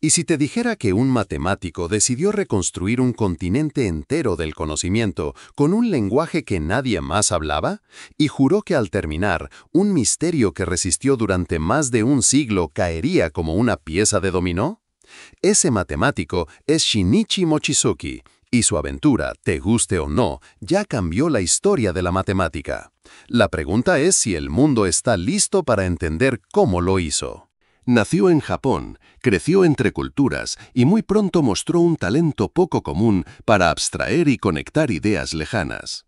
¿Y si te dijera que un matemático decidió reconstruir un continente entero del conocimiento con un lenguaje que nadie más hablaba? Y juró que al terminar, un misterio que resistió durante más de un siglo caería como una pieza de dominó. Ese matemático es Shinichi Mochizuki, y su aventura, te guste o no, ya cambió la historia de la matemática. La pregunta es si el mundo está listo para entender cómo lo hizo. Nació en Japón, creció entre culturas y muy pronto mostró un talento poco común para abstraer y conectar ideas lejanas.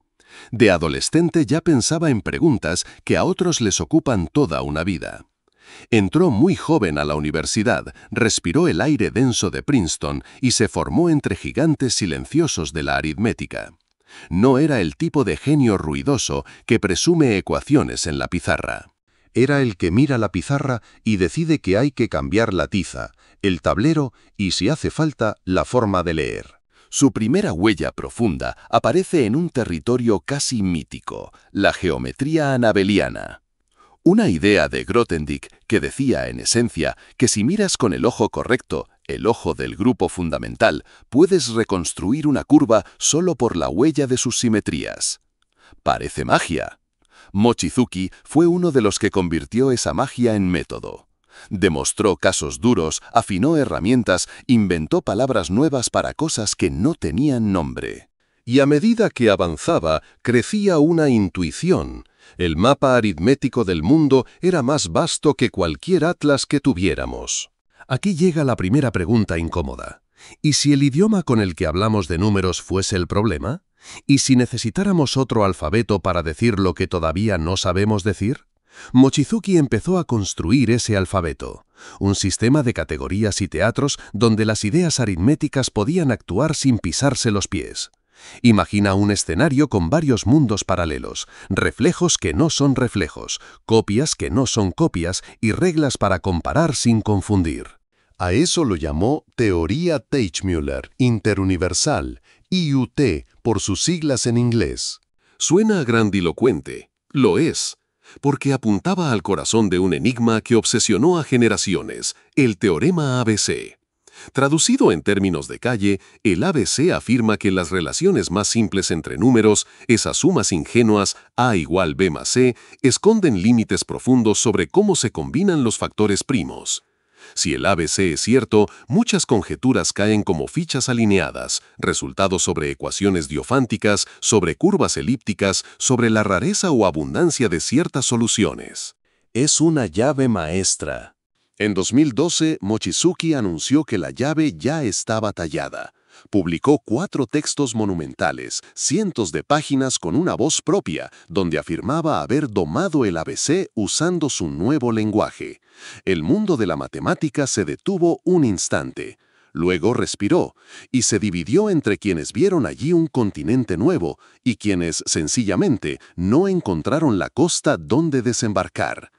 De adolescente ya pensaba en preguntas que a otros les ocupan toda una vida. Entró muy joven a la universidad, respiró el aire denso de Princeton y se formó entre gigantes silenciosos de la aritmética. No era el tipo de genio ruidoso que presume ecuaciones en la pizarra. Era el que mira la pizarra y decide que hay que cambiar la tiza, el tablero y, si hace falta, la forma de leer. Su primera huella profunda aparece en un territorio casi mítico, la geometría anabeliana. Una idea de Grothendieck que decía, en esencia, que si miras con el ojo correcto, el ojo del grupo fundamental, puedes reconstruir una curva solo por la huella de sus simetrías. Parece magia. Mochizuki fue uno de los que convirtió esa magia en método. Demostró casos duros, afinó herramientas, inventó palabras nuevas para cosas que no tenían nombre. Y a medida que avanzaba, crecía una intuición. El mapa aritmético del mundo era más vasto que cualquier atlas que tuviéramos. Aquí llega la primera pregunta incómoda. ¿Y si el idioma con el que hablamos de números fuese el problema? ¿Y si necesitáramos otro alfabeto para decir lo que todavía no sabemos decir? Mochizuki empezó a construir ese alfabeto, un sistema de categorías y teatros donde las ideas aritméticas podían actuar sin pisarse los pies. Imagina un escenario con varios mundos paralelos, reflejos que no son reflejos, copias que no son copias y reglas para comparar sin confundir. A eso lo llamó Teoría Teichmüller Interuniversal, IUT, por sus siglas en inglés. Suena grandilocuente, lo es, porque apuntaba al corazón de un enigma que obsesionó a generaciones, el teorema ABC. Traducido en términos de calle, el ABC afirma que las relaciones más simples entre números, esas sumas ingenuas A igual B más C, esconden límites profundos sobre cómo se combinan los factores primos. Si el ABC es cierto, muchas conjeturas caen como fichas alineadas, resultados sobre ecuaciones diofánticas, sobre curvas elípticas, sobre la rareza o abundancia de ciertas soluciones. Es una llave maestra. En 2012, Mochizuki anunció que la llave ya estaba tallada. Publicó 4 textos monumentales, cientos de páginas con una voz propia, donde afirmaba haber domado el ABC usando su nuevo lenguaje. El mundo de la matemática se detuvo un instante. Luego respiró, y se dividió entre quienes vieron allí un continente nuevo y quienes, sencillamente, no encontraron la costa donde desembarcar.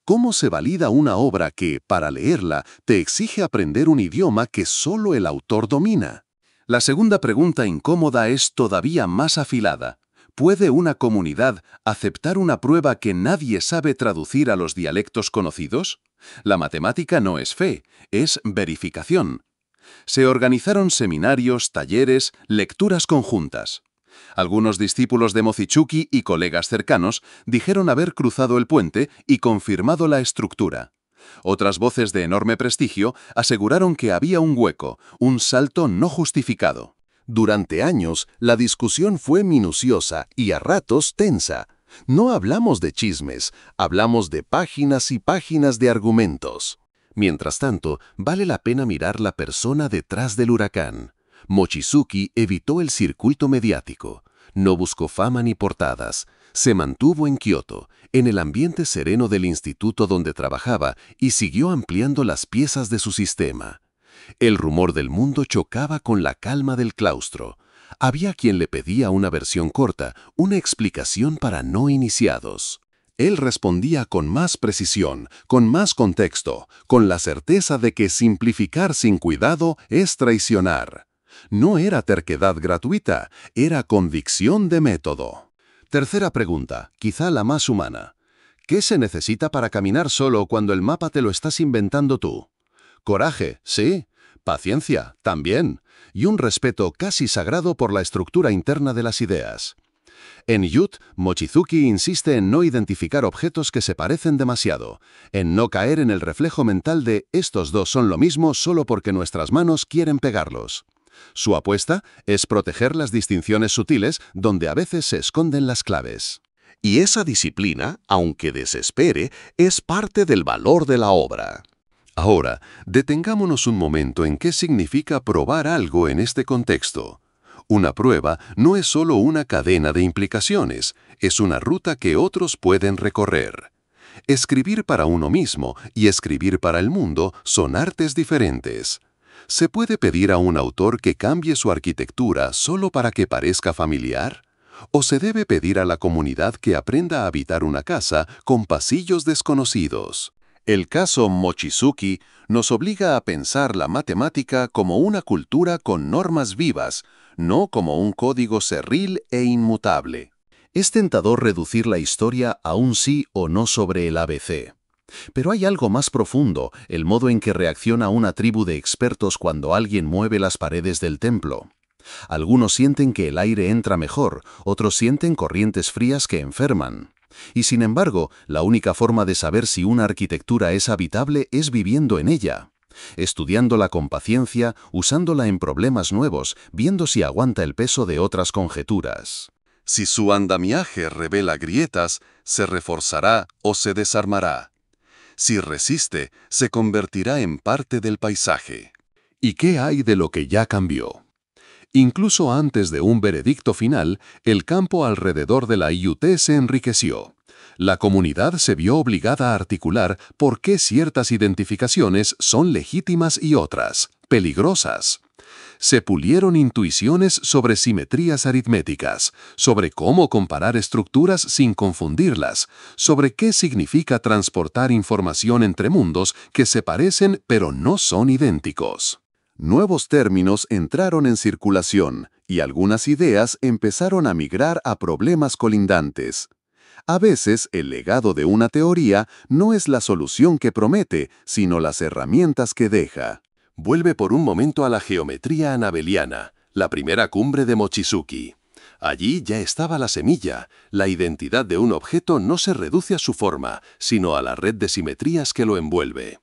¿Cómo se valida una obra que, para leerla, te exige aprender un idioma que solo el autor domina? La segunda pregunta incómoda es todavía más afilada. ¿Puede una comunidad aceptar una prueba que nadie sabe traducir a los dialectos conocidos? La matemática no es fe, es verificación. Se organizaron seminarios, talleres, lecturas conjuntas. Algunos discípulos de Mochizuki y colegas cercanos dijeron haber cruzado el puente y confirmado la estructura. Otras voces de enorme prestigio aseguraron que había un hueco, un salto no justificado. Durante años, la discusión fue minuciosa y a ratos tensa. No hablamos de chismes, hablamos de páginas y páginas de argumentos. Mientras tanto, vale la pena mirar la persona detrás del huracán. Mochizuki evitó el circuito mediático. No buscó fama ni portadas. Se mantuvo en Kioto, en el ambiente sereno del instituto donde trabajaba y siguió ampliando las piezas de su sistema. El rumor del mundo chocaba con la calma del claustro. Había quien le pedía una versión corta, una explicación para no iniciados. Él respondía con más precisión, con más contexto, con la certeza de que simplificar sin cuidado es traicionar. No era terquedad gratuita, era convicción de método. Tercera pregunta, quizá la más humana. ¿Qué se necesita para caminar solo cuando el mapa te lo estás inventando tú? Coraje, sí, paciencia, también, y un respeto casi sagrado por la estructura interna de las ideas. En Youth, Mochizuki insiste en no identificar objetos que se parecen demasiado, en no caer en el reflejo mental de estos dos son lo mismo solo porque nuestras manos quieren pegarlos. Su apuesta es proteger las distinciones sutiles donde a veces se esconden las claves. Y esa disciplina, aunque desespere, es parte del valor de la obra. Ahora, detengámonos un momento en qué significa probar algo en este contexto. Una prueba no es solo una cadena de implicaciones, es una ruta que otros pueden recorrer. Escribir para uno mismo y escribir para el mundo son artes diferentes. ¿Se puede pedir a un autor que cambie su arquitectura solo para que parezca familiar? ¿O se debe pedir a la comunidad que aprenda a habitar una casa con pasillos desconocidos? El caso Mochizuki nos obliga a pensar la matemática como una cultura con normas vivas, no como un código cerril e inmutable. Es tentador reducir la historia a un sí o no sobre el ABC. Pero hay algo más profundo, el modo en que reacciona una tribu de expertos cuando alguien mueve las paredes del templo. Algunos sienten que el aire entra mejor, otros sienten corrientes frías que enferman. Y sin embargo, la única forma de saber si una arquitectura es habitable es viviendo en ella, estudiándola con paciencia, usándola en problemas nuevos, viendo si aguanta el peso de otras conjeturas. Si su andamiaje revela grietas, se reforzará o se desarmará. Si resiste, se convertirá en parte del paisaje. ¿Y qué hay de lo que ya cambió? Incluso antes de un veredicto final, el campo alrededor de la IUT se enriqueció. La comunidad se vio obligada a articular por qué ciertas identificaciones son legítimas y otras, peligrosas. Se pulieron intuiciones sobre simetrías aritméticas, sobre cómo comparar estructuras sin confundirlas, sobre qué significa transportar información entre mundos que se parecen pero no son idénticos. Nuevos términos entraron en circulación y algunas ideas empezaron a migrar a problemas colindantes. A veces, el legado de una teoría no es la solución que promete, sino las herramientas que deja. Vuelve por un momento a la geometría anabeliana, la primera cumbre de Mochizuki. Allí ya estaba la semilla. La identidad de un objeto no se reduce a su forma, sino a la red de simetrías que lo envuelve.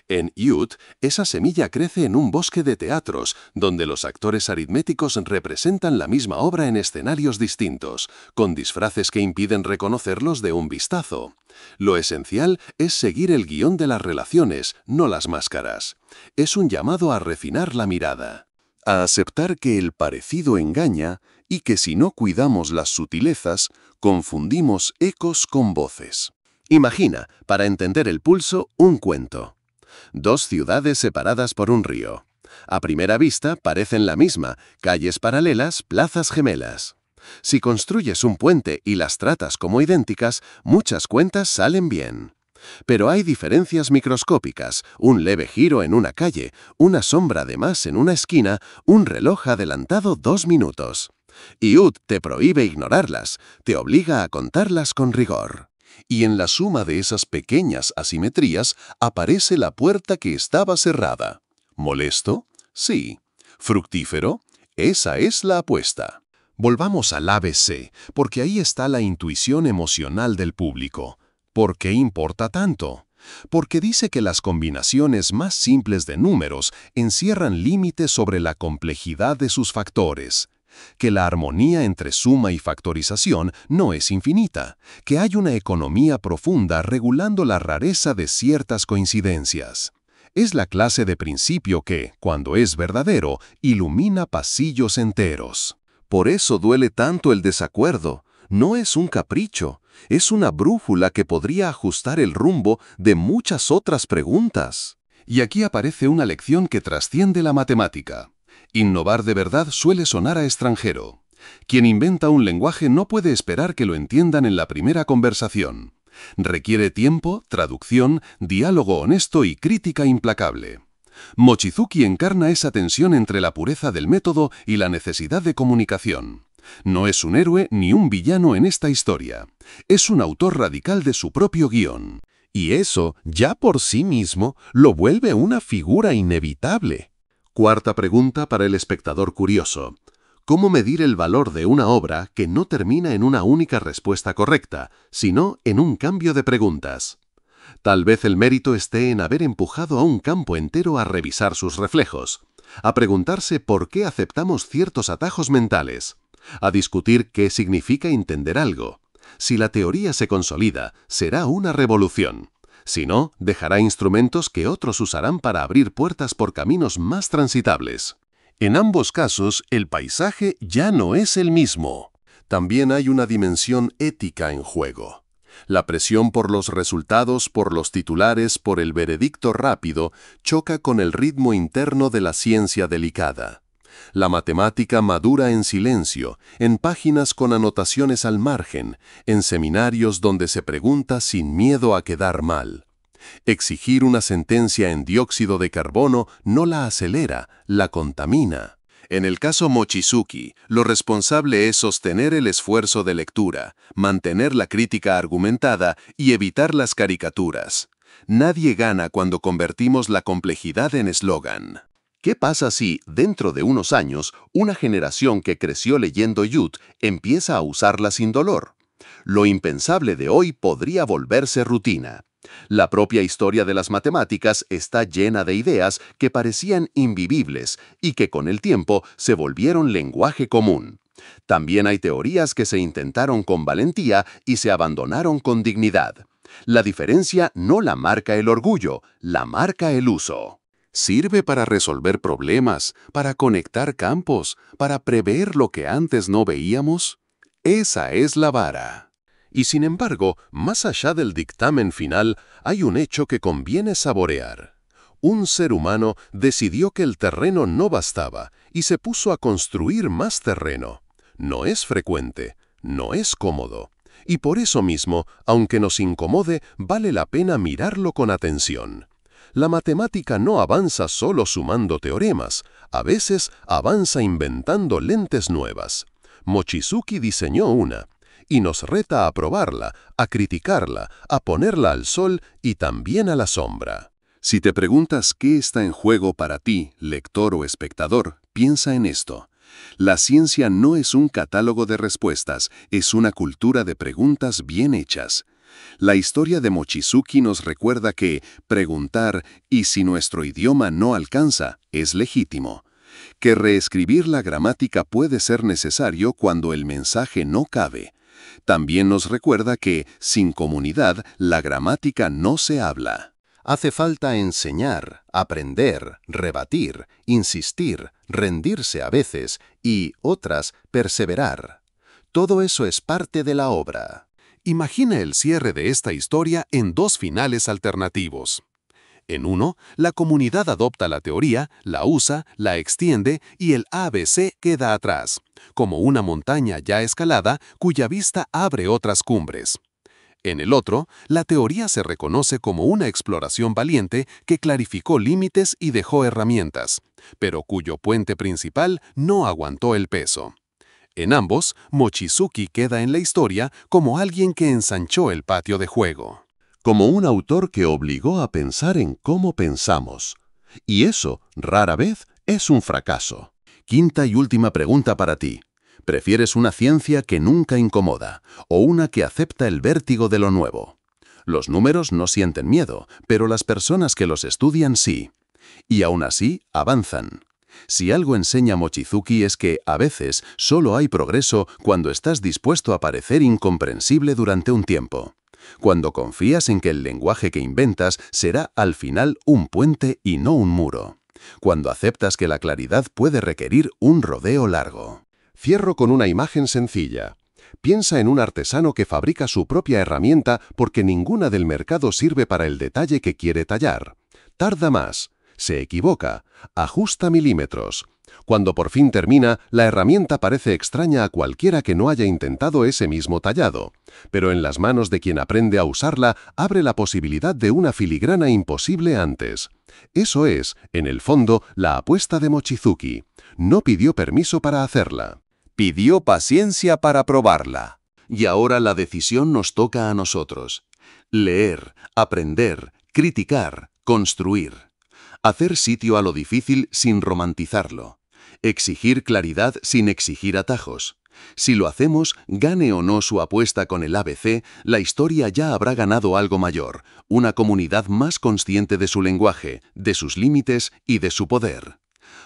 En Youth, esa semilla crece en un bosque de teatros, donde los actores aritméticos representan la misma obra en escenarios distintos, con disfraces que impiden reconocerlos de un vistazo. Lo esencial es seguir el guión de las relaciones, no las máscaras. Es un llamado a refinar la mirada, a aceptar que el parecido engaña y que si no cuidamos las sutilezas, confundimos ecos con voces. Imagina, para entender el pulso, un cuento. Dos ciudades separadas por un río. A primera vista parecen la misma, calles paralelas, plazas gemelas. Si construyes un puente y las tratas como idénticas, muchas cuentas salen bien. Pero hay diferencias microscópicas, un leve giro en una calle, una sombra de más en una esquina, un reloj adelantado 2 minutos. Youth te prohíbe ignorarlas, te obliga a contarlas con rigor. Y en la suma de esas pequeñas asimetrías aparece la puerta que estaba cerrada. ¿Molesto? Sí. ¿Fructífero? Esa es la apuesta. Volvamos al ABC, porque ahí está la intuición emocional del público. ¿Por qué importa tanto? Porque dice que las combinaciones más simples de números encierran límites sobre la complejidad de sus factores, que la armonía entre suma y factorización no es infinita, que hay una economía profunda regulando la rareza de ciertas coincidencias. Es la clase de principio que, cuando es verdadero, ilumina pasillos enteros. Por eso duele tanto el desacuerdo. No es un capricho, es una brújula que podría ajustar el rumbo de muchas otras preguntas. Y aquí aparece una lección que trasciende la matemática. Innovar de verdad suele sonar a extranjero. Quien inventa un lenguaje no puede esperar que lo entiendan en la primera conversación. Requiere tiempo, traducción, diálogo honesto y crítica implacable. Mochizuki encarna esa tensión entre la pureza del método y la necesidad de comunicación. No es un héroe ni un villano en esta historia. Es un autor radical de su propio guión. Y eso, ya por sí mismo, lo vuelve una figura inevitable. Cuarta pregunta para el espectador curioso. ¿Cómo medir el valor de una obra que no termina en una única respuesta correcta, sino en un cambio de preguntas? Tal vez el mérito esté en haber empujado a un campo entero a revisar sus reflejos, a preguntarse por qué aceptamos ciertos atajos mentales, a discutir qué significa entender algo. Si la teoría se consolida, será una revolución. Si no, dejará instrumentos que otros usarán para abrir puertas por caminos más transitables. En ambos casos, el paisaje ya no es el mismo. También hay una dimensión ética en juego. La presión por los resultados, por los titulares, por el veredicto rápido, choca con el ritmo interno de la ciencia delicada. La matemática madura en silencio, en páginas con anotaciones al margen, en seminarios donde se pregunta sin miedo a quedar mal. Exigir una sentencia en dióxido de carbono no la acelera, la contamina. En el caso Mochizuki, lo responsable es sostener el esfuerzo de lectura, mantener la crítica argumentada y evitar las caricaturas. Nadie gana cuando convertimos la complejidad en eslogan. ¿Qué pasa si, dentro de unos años, una generación que creció leyendo Yud empieza a usarla sin dolor? Lo impensable de hoy podría volverse rutina. La propia historia de las matemáticas está llena de ideas que parecían invivibles y que con el tiempo se volvieron lenguaje común. También hay teorías que se intentaron con valentía y se abandonaron con dignidad. La diferencia no la marca el orgullo, la marca el uso. Sirve para resolver problemas, para conectar campos, para prever lo que antes no veíamos. Esa es la vara. Y sin embargo, más allá del dictamen final, hay un hecho que conviene saborear. Un ser humano decidió que el terreno no bastaba y se puso a construir más terreno. No es frecuente, no es cómodo. Y por eso mismo, aunque nos incomode, vale la pena mirarlo con atención. La matemática no avanza solo sumando teoremas, a veces avanza inventando lentes nuevas. Mochizuki diseñó una, y nos reta a probarla, a criticarla, a ponerla al sol y también a la sombra. Si te preguntas qué está en juego para ti, lector o espectador, piensa en esto. La ciencia no es un catálogo de respuestas, es una cultura de preguntas bien hechas. La historia de Mochizuki nos recuerda que preguntar y si nuestro idioma no alcanza es legítimo. Que reescribir la gramática puede ser necesario cuando el mensaje no cabe. También nos recuerda que, sin comunidad, la gramática no se habla. Hace falta enseñar, aprender, rebatir, insistir, rendirse a veces y, otras, perseverar. Todo eso es parte de la obra. Imagina el cierre de esta historia en dos finales alternativos. En uno, la comunidad adopta la teoría, la usa, la extiende y el ABC queda atrás, como una montaña ya escalada cuya vista abre otras cumbres. En el otro, la teoría se reconoce como una exploración valiente que clarificó límites y dejó herramientas, pero cuyo puente principal no aguantó el peso. En ambos, Mochizuki queda en la historia como alguien que ensanchó el patio de juego. Como un autor que obligó a pensar en cómo pensamos. Y eso, rara vez, es un fracaso. Quinta y última pregunta para ti. ¿Prefieres una ciencia que nunca incomoda o una que acepta el vértigo de lo nuevo? Los números no sienten miedo, pero las personas que los estudian sí. Y aún así, avanzan. Si algo enseña Mochizuki es que, a veces, solo hay progreso cuando estás dispuesto a parecer incomprensible durante un tiempo. Cuando confías en que el lenguaje que inventas será al final un puente y no un muro. Cuando aceptas que la claridad puede requerir un rodeo largo. Cierro con una imagen sencilla. Piensa en un artesano que fabrica su propia herramienta porque ninguna del mercado sirve para el detalle que quiere tallar. Tarda más, se equivoca, ajusta milímetros. Cuando por fin termina, la herramienta parece extraña a cualquiera que no haya intentado ese mismo tallado. Pero en las manos de quien aprende a usarla, abre la posibilidad de una filigrana imposible antes. Eso es, en el fondo, la apuesta de Mochizuki. No pidió permiso para hacerla. Pidió paciencia para probarla. Y ahora la decisión nos toca a nosotros. Leer, aprender, criticar, construir. Hacer sitio a lo difícil sin romantizarlo. Exigir claridad sin exigir atajos. Si lo hacemos, gane o no su apuesta con el ABC, la historia ya habrá ganado algo mayor, una comunidad más consciente de su lenguaje, de sus límites y de su poder.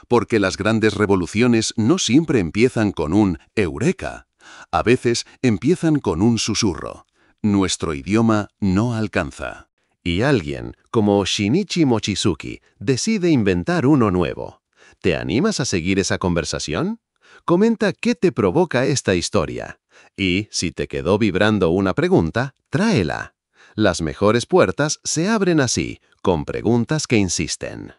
Porque las grandes revoluciones no siempre empiezan con un «eureka». A veces empiezan con un susurro. Nuestro idioma no alcanza. Y alguien, como Shinichi Mochizuki, decide inventar uno nuevo. ¿Te animas a seguir esa conversación? Comenta qué te provoca esta historia. Y, si te quedó vibrando una pregunta, tráela. Las mejores puertas se abren así, con preguntas que insisten.